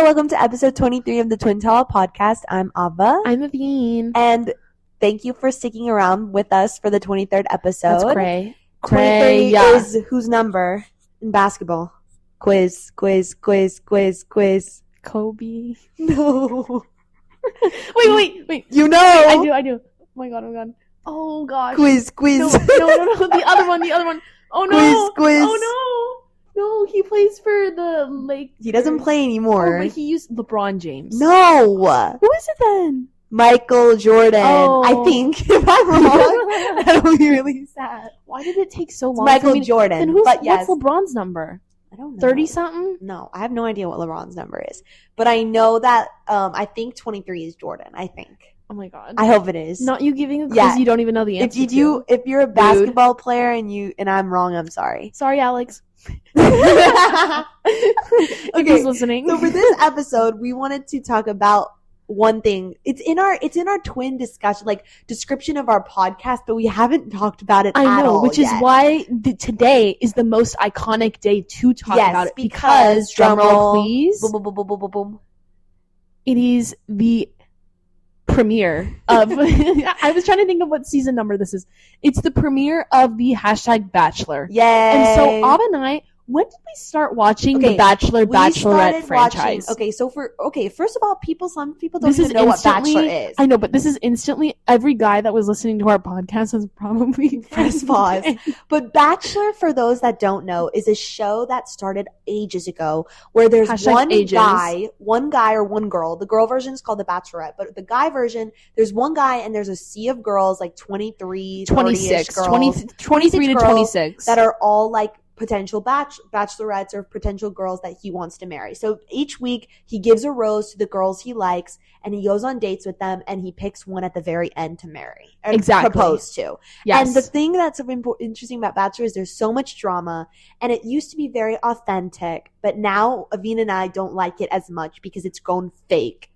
Hello, welcome to episode 23 of the Twin Tala podcast. I'm Ava. I'm Aveen. And thank you for sticking around with us for the 23rd episode. That's Cray. 23 is whose number in basketball? Quiz. Kobe. No. Wait. You know. I do. Oh my god. Oh gosh. Quiz. No. The other one. Oh no. Quiz. Oh no. No, he plays for the Lakers. He doesn't play anymore. Oh, but he used LeBron James. No. Who is it then? Michael Jordan. Oh. I think. If I'm wrong, that'll be really sad. Why did it take so long? It's Michael Jordan. And but yes. what's LeBron's number? I don't know. 30-something? No, I have no idea what LeBron's number is. But I know that I think 23 is Jordan, I think. Oh my god. I hope it is. Not you giving a quiz you don't even know the answer to. If you're a basketball player and I'm wrong, I'm sorry. Sorry, Alex. Okay. Who's listening? So for this episode, we wanted to talk about one thing. It's in our twin discussion, like description of our podcast, but we haven't talked about it at all which yet. is why today is the most iconic day to talk about it. Because drumroll please, boom, boom, boom, boom, boom, boom, boom. It is the premiere of I was trying to think of what season number this is. It's the premiere of the #Bachelor. Yay. And so Av and I, when did we start watching the Bachelor Bachelorette franchise? First of all, some people don't even know what Bachelor is. I know, but this is instantly every guy that was listening to our podcast has probably pressed pause. But Bachelor, for those that don't know, is a show that started ages ago where there's one guy or one girl. The girl version is called The Bachelorette, but the guy version, there's one guy and there's a sea of girls, like 23, 26 girls, 23 to 26 that are all like potential bachelorettes or potential girls that he wants to marry. So each week he gives a rose to the girls he likes and he goes on dates with them and he picks one at the very end to marry or propose to. Yes. And the thing that's interesting about Bachelor is there's so much drama and it used to be very authentic, but now Aveen and I don't like it as much because it's grown fake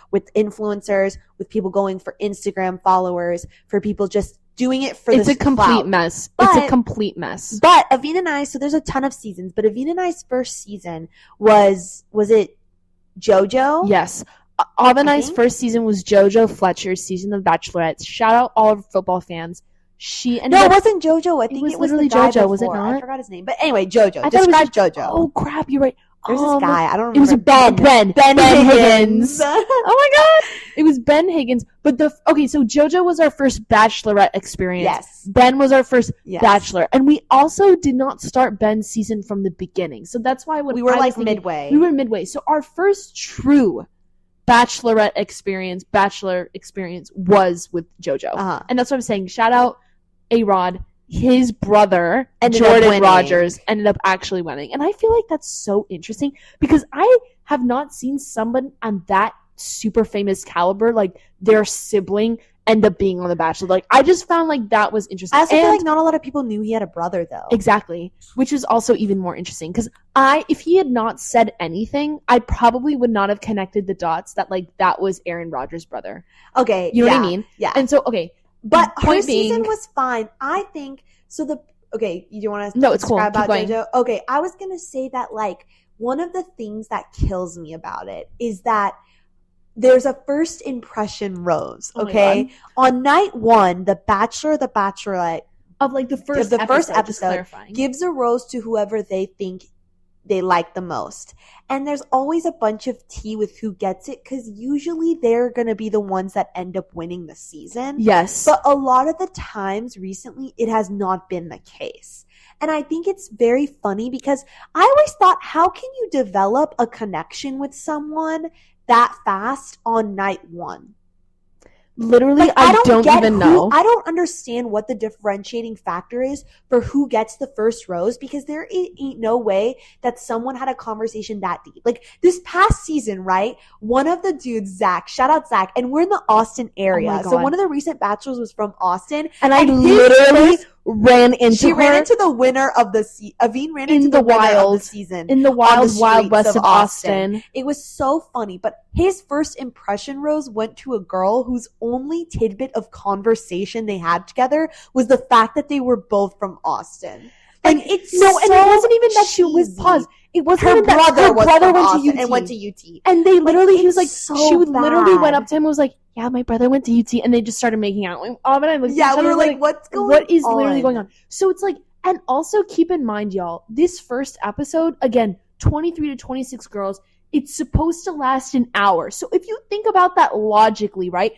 with influencers, with people going for Instagram followers, for people just doing it for it's a complete clout. Mess. But, it's a complete mess. But Aveen and I, so there's a ton of seasons, but Aveen and I's first season was it JoJo? Yes. Av and I's first season was JoJo Fletcher's season of The Bachelorette. Shout out all of football fans. It wasn't JoJo. I think it was literally the guy JoJo, before. was it not? I forgot his name. But anyway, JoJo. Describe JoJo. Oh crap, you're right. There's this guy. I don't remember. It was Ben Higgins. Oh my god. It was Ben Higgins. But so JoJo was our first Bachelorette experience. Yes. Ben was our first Bachelor. And we also did not start Ben's season from the beginning. So that's why we were midway. We were midway. So our first true Bachelor experience was with JoJo. Uh-huh. And that's what I'm saying. Shout out A-Rod. His brother, Jordan Rogers, ended up actually winning. And I feel like that's so interesting because I have not seen someone on that super famous caliber, like their sibling, end up being on The Bachelor. Like, I just found like that was interesting. I also feel like not a lot of people knew he had a brother, though. Exactly. Which was also even more interesting because if he had not said anything, I probably would not have connected the dots that like that was Aaron Rodgers' brother. Okay. You know what I mean? Yeah. And so, okay. But her season was fine. I think so. You want to describe about JoJo? Okay, I was gonna say that like one of the things that kills me about it is that there's a first impression rose. Okay, on night one, the Bachelor, the Bachelorette of like the first episode gives a rose to whoever they think they like the most. And there's always a bunch of tea with who gets it because usually they're going to be the ones that end up winning the season. Yes. But a lot of the times recently, it has not been the case. And I think it's very funny because I always thought, how can you develop a connection with someone that fast on night one? Literally, I don't even know. I don't understand what the differentiating factor is for who gets the first rose because there ain't no way that someone had a conversation that deep. Like this past season, right? One of the dudes, Zach, shout out Zach, and we're in the Austin area. So one of the recent bachelors was from Austin. And I literally ran into her. Ran into the winner of the Aveen ran into the wild of the season. In the wild west of Austin. It was so funny. But his first impression rose went to a girl whose only tidbit of conversation they had together was the fact that they were both from Austin. Like it's and it wasn't even that she was paused. it wasn't her even that brother went to UT. And they literally, he was like, so she would literally went up to him and was like, yeah, my brother went to UT, and they just started making out. And I looked at each other, we were like, what is literally going on? So it's like, and also keep in mind, y'all, this first episode, again, 23 to 26 girls, it's supposed to last an hour. So if you think about that logically, right?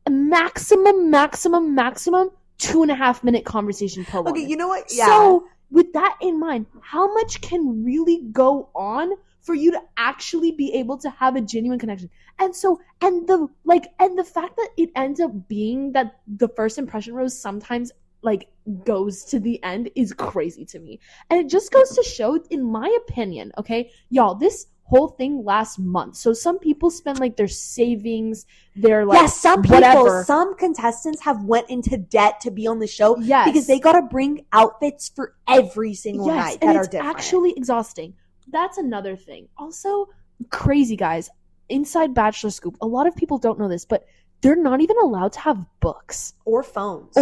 Maximum 2.5 minute conversation per woman. Okay, you know what? Yeah. So with that in mind, how much can really go on for you to actually be able to have a genuine connection? And so, and the fact that it ends up being that the first impression rose sometimes like goes to the end is crazy to me. And it just goes to show, in my opinion, okay, y'all, this whole thing lasts months. So some people spend like their savings, their like some contestants have went into debt to be on the show because they got to bring outfits for every single night that are different. It's actually exhausting. That's another thing. Also, crazy guys, inside Bachelor Scoop, a lot of people don't know this, but they're not even allowed to have books or phones.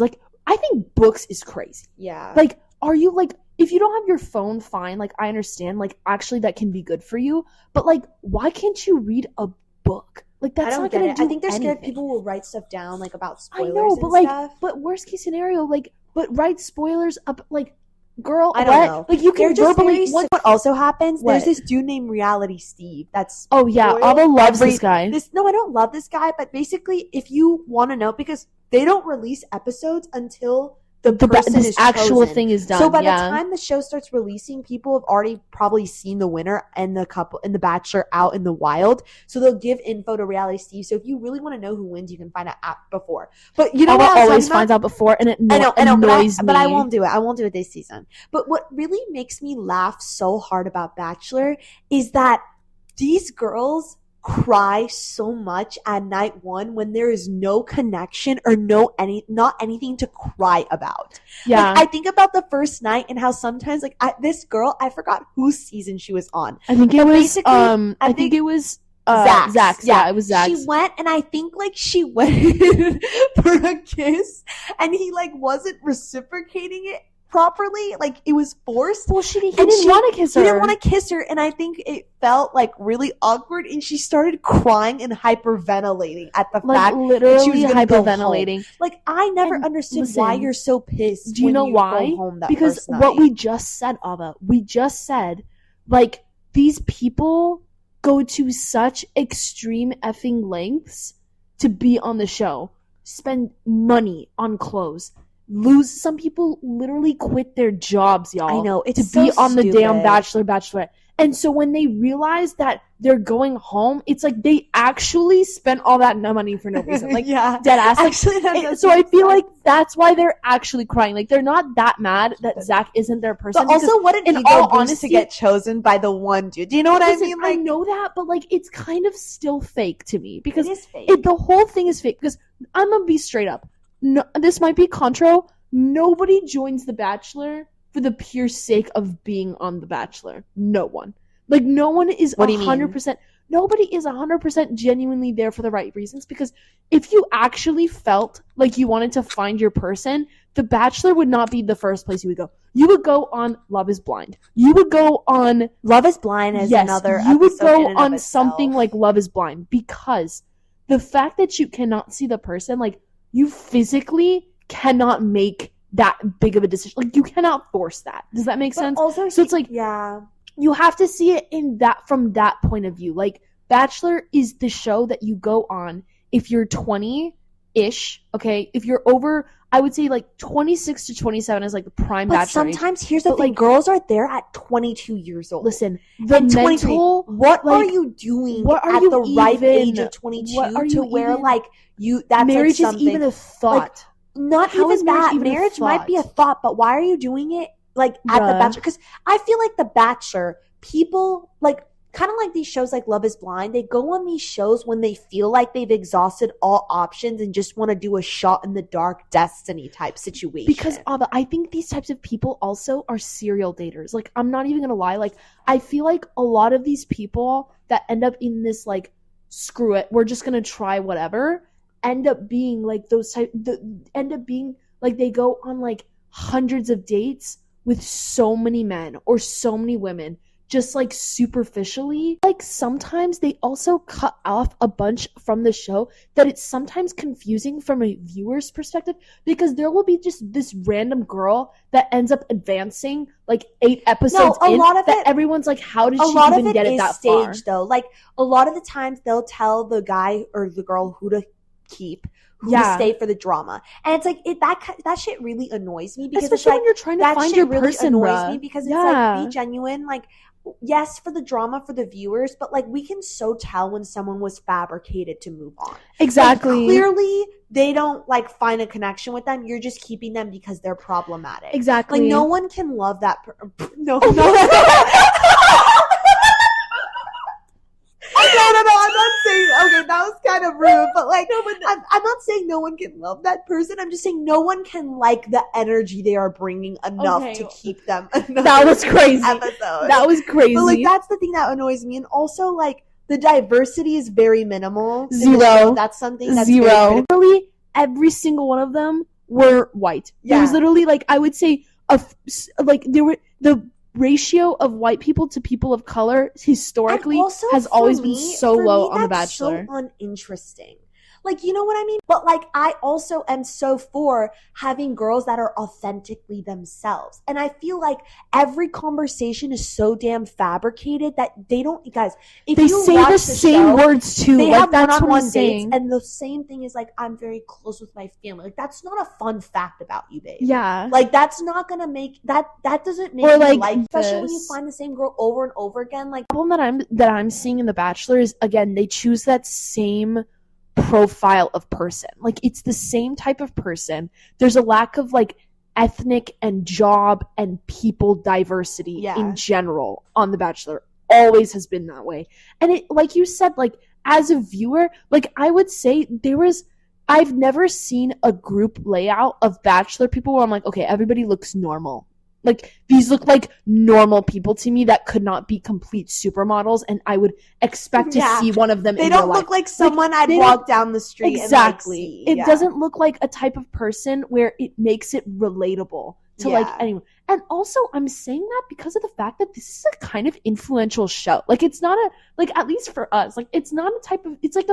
Like, I think books is crazy. Yeah. Like, are you like, if you don't have your phone, fine. Like, I understand. Like, actually, that can be good for you. But, like, why can't you read a book? Like, that's not going to do I think they're scared people will write stuff down, like, about spoilers stuff. But worst case scenario, like, but write spoilers up, like, girl, I don't know. Like, you can verbally... What also happens, there's this dude named Reality Steve that's... Oh, yeah. Ava loves this guy. No, I don't love this guy, but basically, if you want to know, because they don't release episodes until... this actual chosen. Thing is done. So by the time the show starts releasing, people have already probably seen the winner and the couple and the Bachelor out in the wild. So they'll give info to Reality Steve. So if you really want to know who wins, you can find out before. But you know what? Always finds out before, and it annoys me. But I won't do it. I won't do it this season. But what really makes me laugh so hard about Bachelor is that these girls cry so much at night one when there is no connection or not anything to cry about. Yeah. Like, I think about the first night and how sometimes this girl, I forgot whose season she was on. I think it was Zach's. Yeah, it was Zach's. She went, and I think she went for a kiss, and he wasn't reciprocating it properly. It was forced. Well, he didn't want to kiss her. He didn't want to kiss her, and I think it felt really awkward, and she started crying and hyperventilating at the fact that she was hyperventilating. I never understood why you're so pissed. Do you know why? Because what we just said, Ava, these people go to such extreme effing lengths to be on the show, spend money on clothes. Some people literally quit their jobs, y'all. I know, it's to be on the damn Bachelorette. And so when they realize that they're going home, it's they actually spent all that money for no reason. Yeah. Dead ass. Actually, so I feel like that's why they're actually crying. They're not that mad that Zach isn't their person. But also, what an ego boost to get chosen by the one dude. Do you know what I mean? I know that, but it's kind of still fake to me. Because it is fake. The whole thing is fake. Because I'm going to be straight up. No, this might be contro. Nobody joins The Bachelor for the pure sake of being on The Bachelor. No one. No one is 100%. Nobody is 100% genuinely there for the right reasons. Because if you actually felt like you wanted to find your person, The Bachelor would not be the first place you would go. You would go on Love is Blind. You would go on Love is Blind as another. You would go on something like Love is Blind, because the fact that you cannot see the person, you physically cannot make that big of a decision. You cannot force that. Does that make sense? Also, so it's yeah, you have to see it from that point of view. Bachelor is the show that you go on if you're 20-ish, okay? If you're over, I would say 26 to 27 is the prime Bachelor age. Sometimes here's the thing, girls are there at 22 years old. Listen, the mental, what are you doing at the right age of 22 to where that's marriage is even a thought? Not How even that. Marriage might be a thought, but why are you doing it at The Bachelor? Because I feel The Bachelor, people kind of like these shows like Love is Blind, they go on these shows when they feel like they've exhausted all options and just want to do a shot in the dark destiny type situation. Because Ava, I think these types of people also are serial daters. I'm not even gonna lie. I feel a lot of these people that end up in this screw it, we're just gonna try whatever, end up being they go on hundreds of dates with so many men or so many women just like superficially. Like sometimes they also cut off a bunch from the show that it's sometimes confusing from a viewer's perspective, because there will be just this random girl that ends up advancing like 8 episodes in that everyone's like, how did she even get it that far? Though, like a lot of the times they'll tell the guy or the girl who to keep, who to stay for the drama, and it's like that shit really annoys me, because especially it's like, when you're trying to find your person, really annoys me, because it's like, be genuine, like, yes, for the drama, for the viewers, but like we can so tell when someone was fabricated to move on. Exactly. Like, clearly they don't like find a connection with them. You're just keeping them because they're problematic. Exactly. Like no one can love that. No. No, I'm not saying, okay, that was kind of rude, but like, I'm not saying no one can love that person. I'm just saying no one can like the energy they are bringing enough to keep them. That was crazy. Episode. That was crazy. But like, that's the thing that annoys me. And also, like, the diversity is very minimal. Zero. That's something that's zero. Literally, every single one of them were white. Yeah. There was literally, like, I would say, the ratio of white people to people of color historically has always been so low on The Bachelor. So uninteresting. Like, you know what I mean? But like, I also am so for having girls that are authentically themselves. And I feel like every conversation is so damn fabricated that they don't, guys, if they you say watch the same words too. They like, have that's one-on-one dates. Saying. And the same thing is like, I'm very close with my family. Like, that's not a fun fact about you, babe. Yeah. Like, that's not gonna make, that doesn't make you like, especially when you find the same girl over and over again. Like, the problem that I'm seeing in The Bachelor is, again, they choose that same profile of person. Like, it's the same type of person. There's a lack of like ethnic and job and people diversity in general on The Bachelor. Always has been that way. And it, like you said, like as a viewer, like I would say I've never seen a group layout of Bachelor people where I'm like, okay, everybody looks normal. Like, these look like normal people to me that could not be complete supermodels, and I would expect to see one of them in real life. They don't look like someone I'd walk down the street exactly. and it doesn't look like a type of person where it makes it relatable to like anyone. And also, I'm saying that because of the fact that this is a kind of influential show. Like, it's not a, like, at least for us, like, it's not a type of, it's like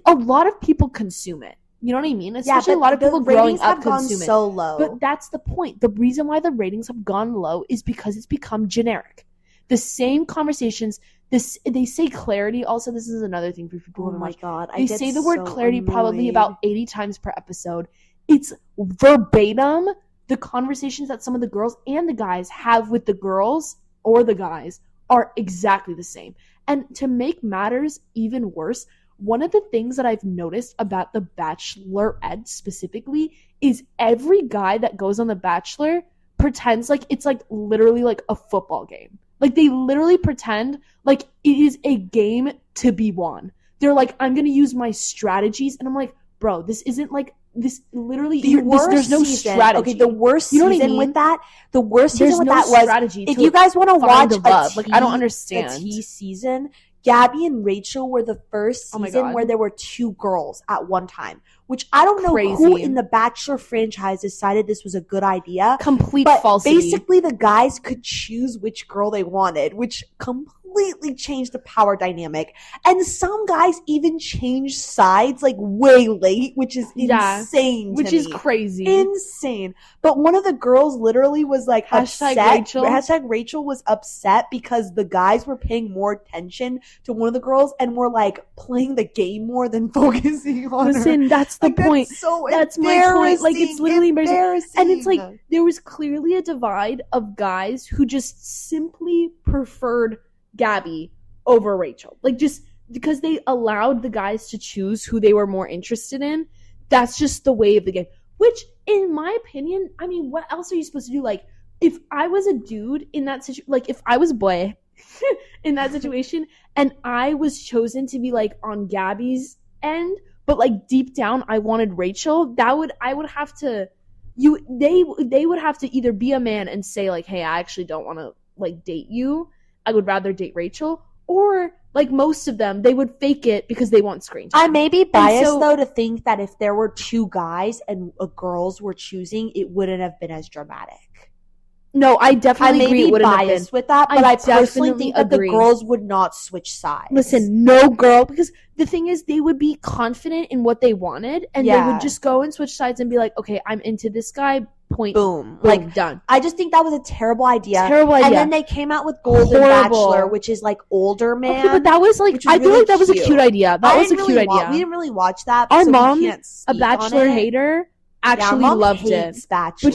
a lot of people consume it. You know what I mean? Especially a lot of people growing up consume it. So low. But that's the point. The reason why the ratings have gone low is because it's become generic. The same conversations. They say clarity. Also, this is another thing for people. Oh my god! They say the word clarity probably about 80 times per episode. It's verbatim the conversations that some of the girls and the guys have with the girls or the guys are exactly the same. And to make matters even worse, one of the things that I've noticed about The Bachelorette specifically is every guy that goes on The Bachelor pretends like it's like literally like a football game. Like, they literally pretend like it is a game to be won. They're like, I'm going to use my strategies. And I'm like, bro, this isn't like, this literally, there's no strategy. Okay, the worst season with that, the worst season with that was, strategy if you guys want to watch I don't understand. A T season, Gabby and Rachel were the first season where there were 2 girls at one time, which I don't know who in the Bachelor franchise decided this was a good idea. Complete falsity. Basically, the guys could choose which girl they wanted, which completely changed the power dynamic. And some guys even changed sides like way late, which is insane. Which is crazy. Insane. But one of the girls literally was like upset. Rachel was upset because the guys were paying more attention to one of the girls and were like playing the game more than focusing on her. That's the point. That's my point. Like, it's literally embarrassing. And it's like, there was clearly a divide of guys who just simply preferred Gabby over Rachel. Like, just because they allowed the guys to choose who they were more interested in. That's just the way of the game. Which, in my opinion, I mean, what else are you supposed to do? Like, if I was a dude in that situation, like, if I was a boy in that situation and I was chosen to be, like, on Gabby's end, but, like, deep down I wanted Rachel, they would have to either be a man and say, like, hey, I actually don't want to, like, date you. I would rather date Rachel. Or, like most of them, they would fake it because they want screen time. I may be biased, though, to think that if there were 2 guys and girls were choosing, it wouldn't have been as dramatic. No, I definitely agree. It wouldn't have been. Biased with that, but I personally think that the girls would not switch sides. Listen, no girl, because the thing is, they would be confident in what they wanted, and they would just go and switch sides and be like, okay, I'm into this guy. Point. Boom. Like, done. I just think that was a terrible idea. And then they came out with Golden Bachelor, which is like older man. Okay, but that was like, I feel like that was a cute idea. That was a cute idea. We didn't really watch that. Our mom, a Bachelor hater, actually loved it. Bachelor.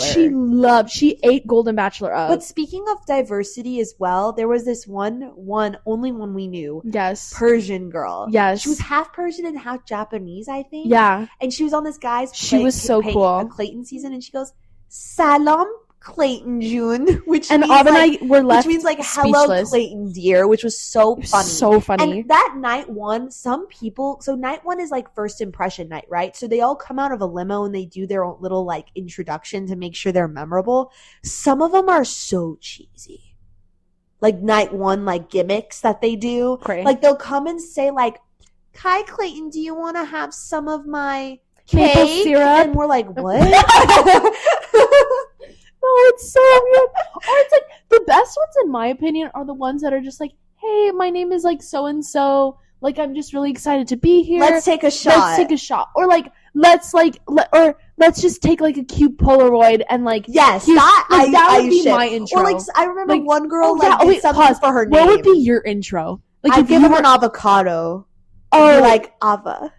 But she ate Golden Bachelor up. But speaking of diversity as well, there was this only one we knew. Yes. Persian girl. Yes. She was half Persian and half Japanese, I think. Yeah. And she was on this guy's She was so cool. Clayton season, and she goes, Salam Clayton June, which and means Av and I were left which means like hello Clayton dear, which was so funny. So funny. And that night one, some people, so night one is like first impression night, right? So they all come out of a limo and they do their own little like introduction to make sure they're memorable. Some of them are so cheesy. Like night one, like gimmicks that they do. Great. Like they'll come and say like, Hi Clayton, do you want to have some of my maple cake? Syrup? And we're like, what? Oh, it's so weird. Or it's like the best ones, in my opinion, are the ones that are just like, "Hey, my name is like so and so. Like, I'm just really excited to be here. Let's take a shot. Or like, let's just take like a cute Polaroid and like, yes, that would be my intro. Or like, I remember one girl did something for her name. What would be your intro? Like, I'd give her an avocado. Oh, like Ava.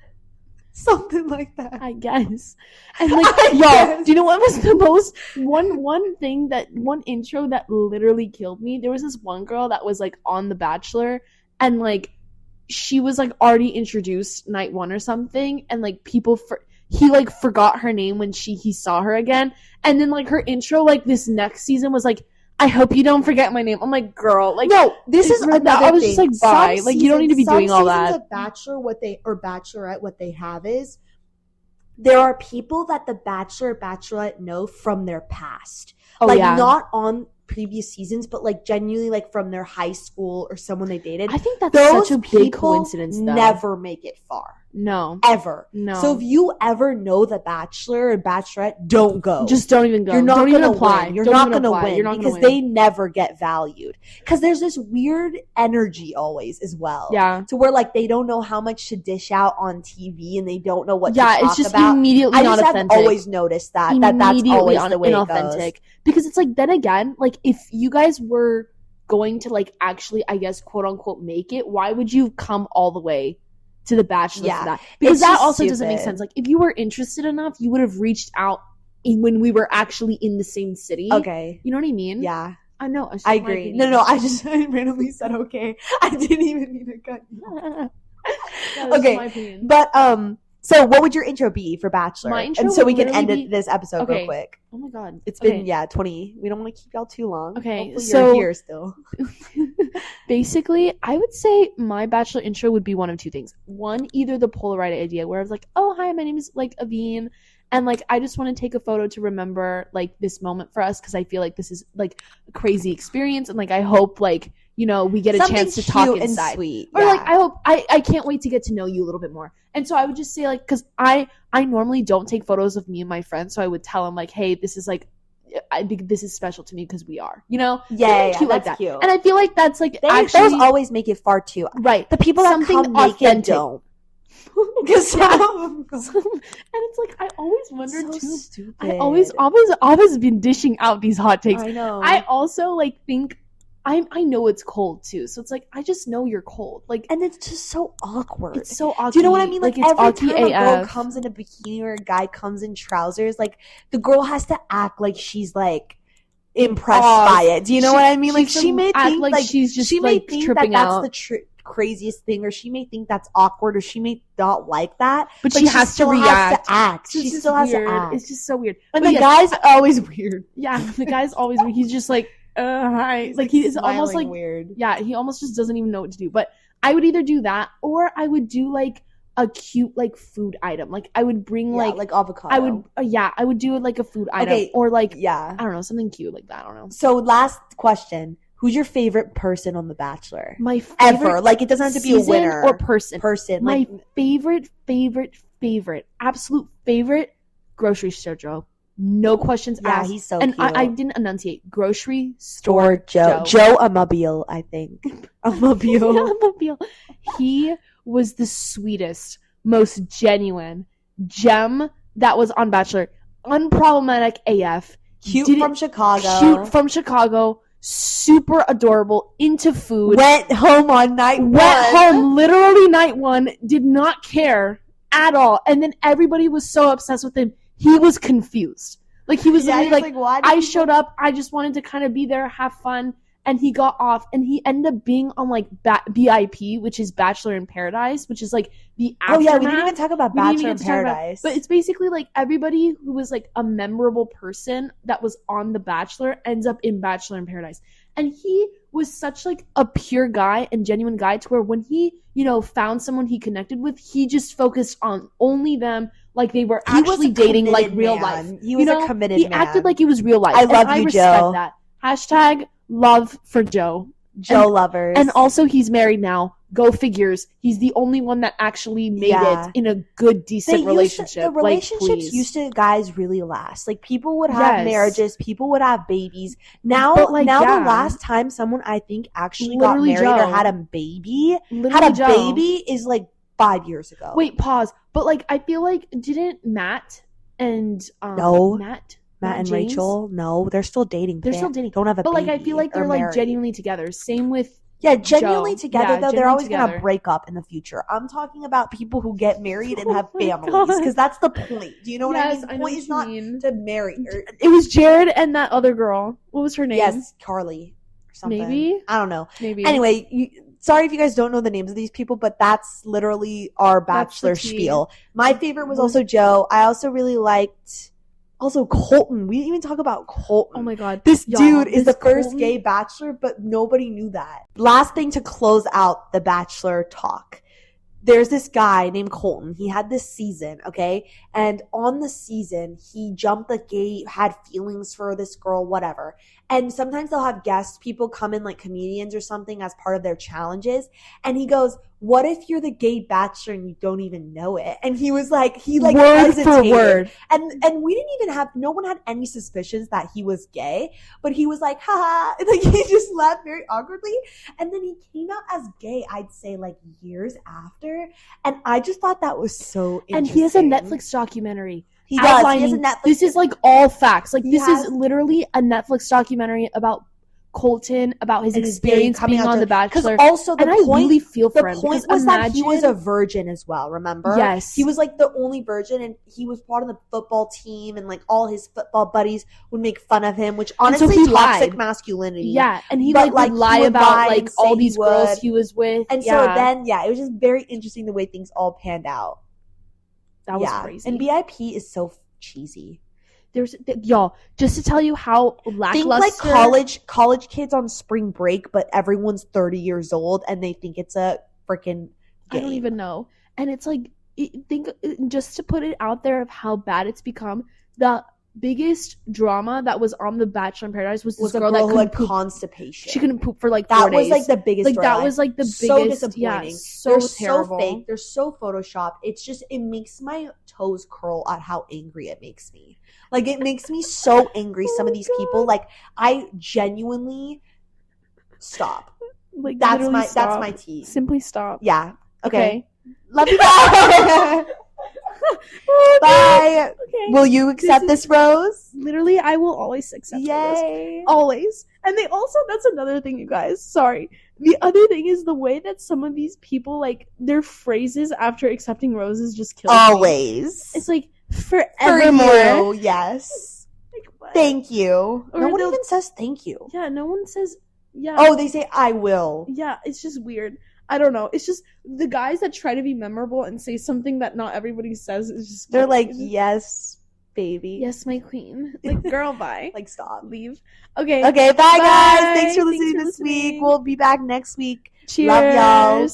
Something like that, I guess. And like, y'all, do you know what was the most one intro that literally killed me? There was this one girl that was like on The Bachelor, and like she was like already introduced night one or something, and like he like forgot her name when he saw her again, and then like her intro like this next season was like, I hope you don't forget my name. I'm like, girl, like, no, this is another I was thing. just like, bye. Like, you don't need to be doing all that. Of Bachelor, Bachelorette, what they have is there are people that the Bachelor, Bachelorette know from their past. Not on previous seasons, but like genuinely like from their high school or someone they dated. I think that's such a big coincidence, though. Never make it far. No. Ever. No. So if you ever know the Bachelor or Bachelorette, don't go. Just don't even go. You're not going to apply. You're not going to win because they never get valued. Because there's this weird energy always as well. Yeah. To where like they don't know how much to dish out on TV and they don't know what to talk about. Yeah, it's just immediately not authentic. I've always noticed that. That's always the way it goes. Because it's like, then again, like if you guys were going to like actually, I guess, quote unquote, make it, why would you come all the way to The Bachelor for that? Because that also doesn't make sense. Like, if you were interested enough, you would have reached out when we were actually in the same city. Okay. You know what I mean? Yeah. I know. I agree. No, I randomly said okay. I didn't even mean to cut you. Okay. But, so what would your intro be for Bachelor? My intro and so we can end this episode real quick. Oh my God. It's been, 20. We don't want to keep y'all too long. Okay. Hopefully you're here still. Basically, I would say my Bachelor intro would be one of two things. One, either the Polaroid idea where I was like, oh, hi, my name is like Aveen. And like, I just want to take a photo to remember like this moment for us. Cause I feel like this is like a crazy experience. And like, I hope like, we get a chance to talk inside. Sweet. Or like, I hope, I can't wait to get to know you a little bit more. And so I would just say like, cause I normally don't take photos of me and my friends. So I would tell them like, hey, this is like, I think this is special to me because we are, Yeah, cute like that. Cute. And I feel like that's like those always make it far too. Right. The people that come make it don't. Because and it's like I always wondered too. Stupid. I always been dishing out these hot takes. I know. I also like think I know it's cold too, so it's like I just know you're cold. Like, and it's just so awkward. It's so awkward. Do you know what I mean? Like it's every time a girl comes in a bikini or a guy comes in trousers, like the girl has to act like she's like impressed by it. Do you know what I mean? Like she may think like she's just she may think that that's the craziest thing, or she may think that's awkward, or she may not like that. But she has to react. She still has to act. It's just so weird. And the guy's always weird. Yeah, the guy's always weird. He's just like, hi. Like he is almost like weird. Yeah, he almost just doesn't even know what to do. But I would either do that, or I would do like a cute like food item. Like I would bring like avocado. I would I would do like a food item, or like I don't know, something cute like that. I don't know. So last question. Who's your favorite person on The Bachelor? My favorite ever. Like it doesn't have to be a winner or person. My favorite, absolute favorite, grocery store Joe. No questions asked. Yeah, he's so and cute. I didn't enunciate. Grocery store Joe. Joe Amabile, I think. Amabile. He was the sweetest, most genuine gem that was on Bachelor. Unproblematic AF. Cute from Chicago. Super adorable. Into food. Went home on night one. Literally night one. Did not care at all. And then everybody was so obsessed with him. He was confused. Like, he was literally like I showed up. I just wanted to kind of be there, have fun. And he got off, and he ended up being on, like, BIP, which is Bachelor in Paradise, which is, like, the aftermath. Oh, yeah, we didn't even talk about Bachelor in Paradise. But it's basically, like, everybody who was, like, a memorable person that was on The Bachelor ends up in Bachelor in Paradise. And he was such, like, a pure guy and genuine guy to where when he, found someone he connected with, he just focused on only them, like they were actually dating, like, real life. He was a committed man. He acted like it was real life. I love you, Joe. That. Hashtag love for Joe. Joe lovers. And also, he's married now. Go figures. He's the only one that actually made it in a good, decent relationship. The relationships used to, guys, really last. Like, people would have marriages. People would have babies. Now, the last time someone, I think, actually got married or had a baby, is, like, 5 years ago. Wait, pause. But, like, I feel like, didn't Matt and Matt and James? Rachel, no, they're still dating. They're still dating. Don't have a baby. But, like, I feel like they're, like, genuinely together. Same with genuinely Joe. together, though. They're always going to break up in the future. I'm talking about people who get married and have families, because that's the point. Do you know what I mean? The point is not to marry. It was Jared and that other girl. What was her name? Yes, Carly or something. Maybe? I don't know. Maybe. Anyway, sorry if you guys don't know the names of these people, but that's literally our Bachelor spiel. My favorite was also Joe. I also really liked... Also, Colton. We didn't even talk about Colton. Oh my god. This dude is the first gay bachelor, but nobody knew that. Last thing to close out the Bachelor talk. There's this guy named Colton. He had this season, okay? And on the season, he jumped the gate, had feelings for this girl, whatever. And sometimes they'll have guest people come in, like comedians or something, as part of their challenges. And he goes, what if you're the gay bachelor and you don't even know it? And he was like, word hesitated. For word. And we didn't even have, no one had any suspicions that he was gay. But he was like, haha. Like, he just laughed very awkwardly. And then he came out as gay, I'd say, like, years after. And I just thought that was so interesting. And he has a Netflix documentary. He does. He has a Netflix. This is, like, all facts. Like, this is literally a Netflix documentary about Colton, about his experience being on The Bachelor. Because also I really feel for him. The point was that he was a virgin as well, remember? Yes. He was, like, the only virgin, and he was part of the football team, and, like, all his football buddies would make fun of him, which honestly, toxic masculinity. Yeah, and he, would lie about, like, all these girls he was with. And so then, it was just very interesting the way things all panned out. That was crazy. And BIP is so cheesy. Y'all, just to tell you how lackluster. Think like college kids on spring break, but everyone's 30 years old and they think it's a freaking game. I don't even know. And it's like, just to put it out there of how bad it's become, the biggest drama that was on The Bachelor in Paradise was this girl that couldn't like poop. Constipation. She couldn't poop for like 4 days. That was like the biggest drama. That was like the biggest. So disappointing. Yeah, so terrible. So fake. They're so photoshopped. It's just, it makes my toes curl at how angry it makes me. Like, it makes me so angry. Some of these people, like, I genuinely stop. Like, that's my tea. Simply stop. Yeah. Okay. Love you guys. Bye. Okay. Will you accept this rose? Literally, I will always accept Yay. Rose. Always. And they also, that's another thing, you guys. Sorry. The other thing is the way that some of these people, like, their phrases after accepting roses just kill always. Me. It's like, forevermore. For you, yes. Like, what? Thank you. No one even says thank you. Yeah, no one says, yeah. Oh, they say I will. Yeah, it's just weird. I don't know. It's just the guys that try to be memorable and say something that not everybody says is just. They're like, yes, baby. Yes, my queen. Like, girl, bye. Like, stop. Leave. Okay. Okay, bye guys. Thanks for listening this week. We'll be back next week. Cheers. Love y'all.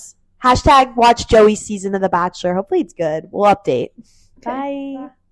Hashtag watch Joey's season of The Bachelor. Hopefully it's good. We'll update. Okay. Bye.